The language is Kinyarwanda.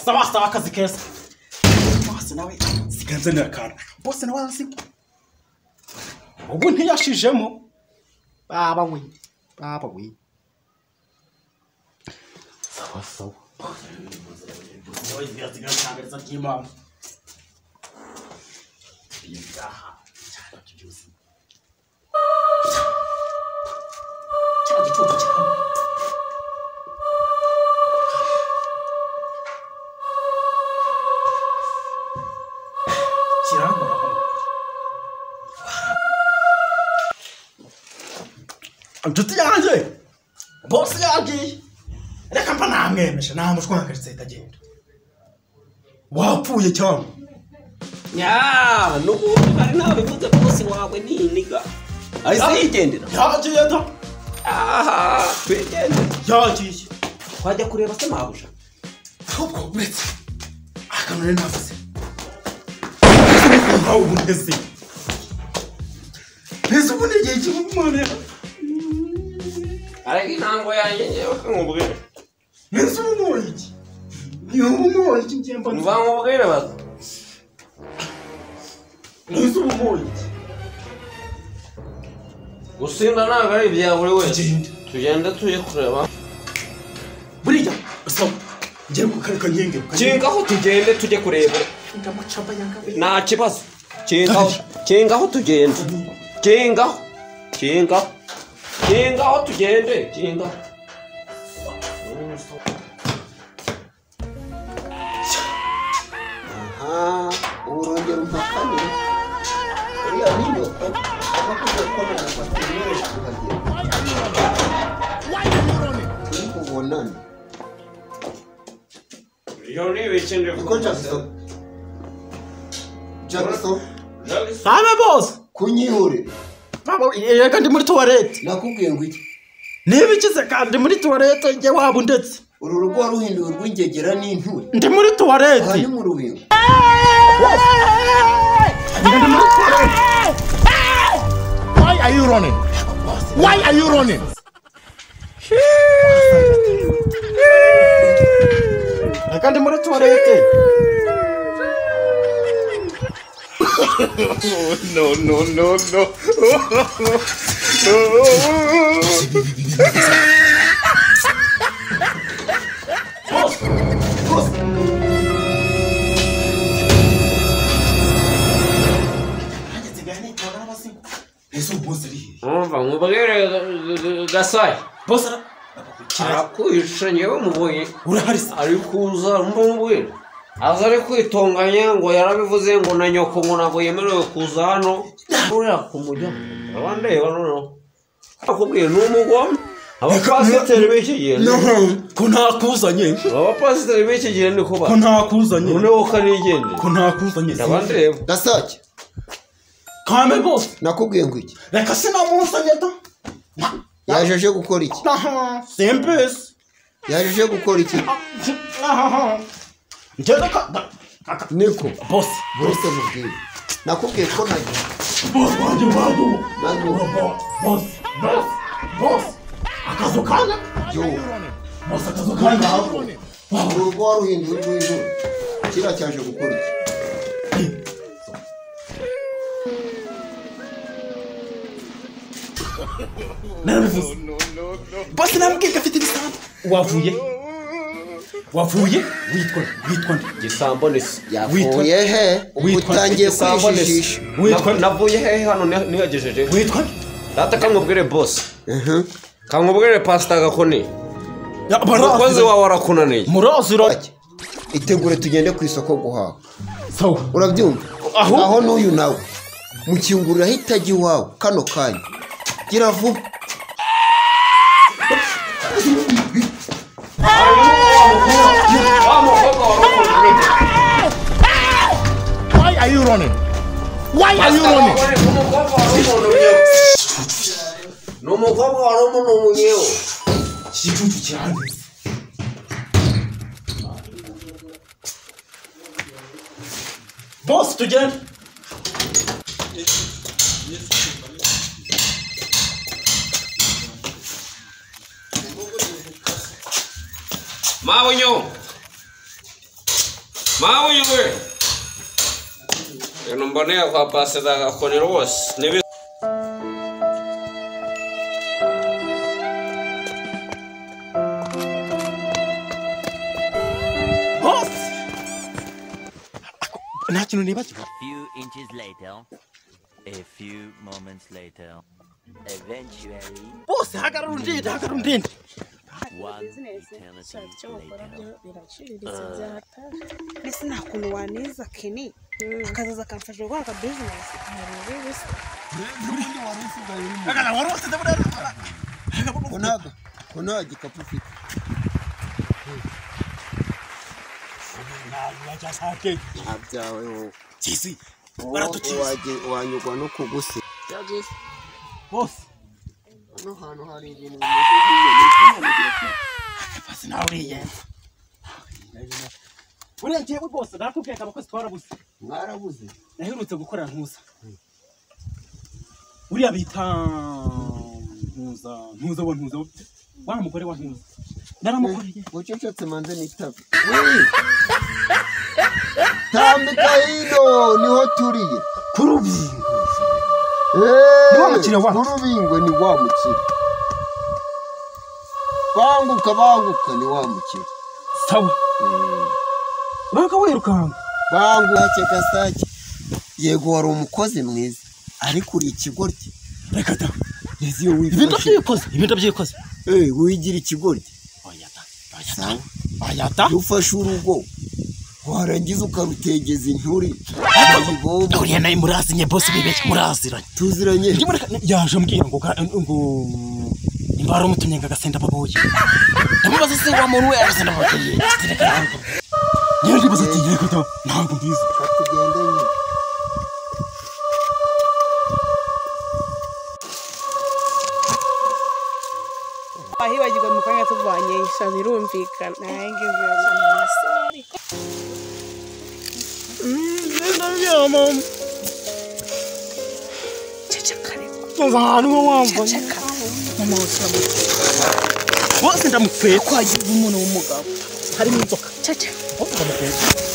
sawa akazi keza. Boss nawe siganze nakana. Boss nawe azi. Ubwo ntiyashijemo. Baba we. Sawa. Boy byaziga cyangwa cy'Imana. Bizaha cyane cyose. Cyane cyose. Inshuti yanjye bose yagiye reka mba namwemesha namushwangaritse itagenda wapfuye cyane n'ubundi bari nawe bivuze bose wawe ni niga ahise yigendera yagiye da twigende yagiye twajya kureba se mabuja ahubwo uretse akanone navuze aho ubuneze ese ubundi igihe cy'umwana ariko intango yanjye nyewe nkubwire ese ubundi iki ubundi njemba mva nkubwire baza ese ubundi gusinda ntabwo ari ibya buri wese tugende tujye kureba buriya so ngiye kukareka nkenge kingaho tugende tujye kureba ndamacaba yangabe nta kibazo kingaho tugende kingaho tugende kingaho urongera umpakane uriya n'inyoko abakuze ko n'abafatiriye kuhagera turi kubonana iyo ni ibikindi ko Jackson Sabe boss kunyihurira baba yega ndi muri toilette nakubwiye ngo iki nibikize kandi muri toilette nge waba ndetse uru rugo ruhinduwe rw'ingegera n'inturi ndi muri toilette aha ni mu rubingo Why are you running? Why are you running? kandi muri toilette No. umva nkubwire Gasake boss arakwishe nyewe mubonye urahari ari kuza mbumbuye aza ari kwitonganya ngo yarabivuze ngo na nyoko ngo ntabwo yemerewe kuza hano uriya kumujya abandeba noneho akubwiye n'umugome abapasiteri b'iki gihe ko ntakuzanye abapasiteri b'iki gihe ni kuba ko ntakuzanye noneho kanigendera ko ntakuzanye abandeba Gasake kame boss nakubwiye ngo iki reka sinamuzanye da yajeje gukora iki sempes yajeje gukora iki njyaka niko boss mubwire nakubwiye ko nagiye boss wanje wadu nagiye boss akazo kanya yo boss akazo kanya urugo waruhinduwe rw'inturi kira cyaje gukora iki narabivuze boss nambwiye afite ibisambo wavuye witwa gisambo nisi yavuye he utangiye kwishishisha navuye he hano nihagejeje witwa data kamubwire boss kamubwire pastor gakoni umukozi wawe arakunaniye murazira itegure tugende ku isoko guhaha sawa urabyumva aho n'uyu nawe mukingurira hitajya iwawe kano kanya gira vuba Why are you running? Why are you running? n'umukobwa wari umuntu umunyewe igicucu cyane boss tugende mabonyo mawe yewe eno mboneye kwa paseda gakonero wose nibi nta kintu nibagiwe. A few inches later, a few moments later, eventually, Bose hagarara undinde. one eternity later. Ese nta kuntu waniza Kenny akazaza akamfasha gukora aka business Agana warose ndabura. Konaga igikapu ufite. Gasake. Abyawe wowe. Sisi. Baratukiza. Wanyugwa no kuguse. Bose. Hano hantu hari ibintu bimeze Basi nawe uriye. Urengiye bose nakubwiye abakozi twarabuze. mwarabuze. Naherutse gukora ntuza. Uriya bita ntuza wa mugore wa ntuza. Naramukoreye. Ucecetse manze nitabe. Tambika hino niho turiye. Kurubingo. Ni wa mukire wacu. Kurubingo ni wa mukire. Banguka ni wa mukire. Sawa. Baka wirukanga. Banguka Gasake. Yego wari umukozi mwiza. Ariko uri ikigoryi. Reka ta. Yeziyo wifashe. Ibintu byikoze. Wigira ikigoryi. Ayata. Ufashe urugo. Warangiza ukarutegeza inturi. Uriya naye murazinye boss bibeshye muraziranye. Tuziranye. Yaje mbwira ngo imbara umutumye ngagasenda baboye. Ndamubaza se wa muntu we arasenda baboye. Niyo ndibaza ati yego to ntabwo mbizi. Tugende nyine. ahibagirwa mu kanya tuvanye isha birumvikana nangeze amasari mama. cecekare Abantu wamva. mama usaba Bose ndamutse kwagira umuntu w'umugabo harimo inzoka. cece Ndamutse.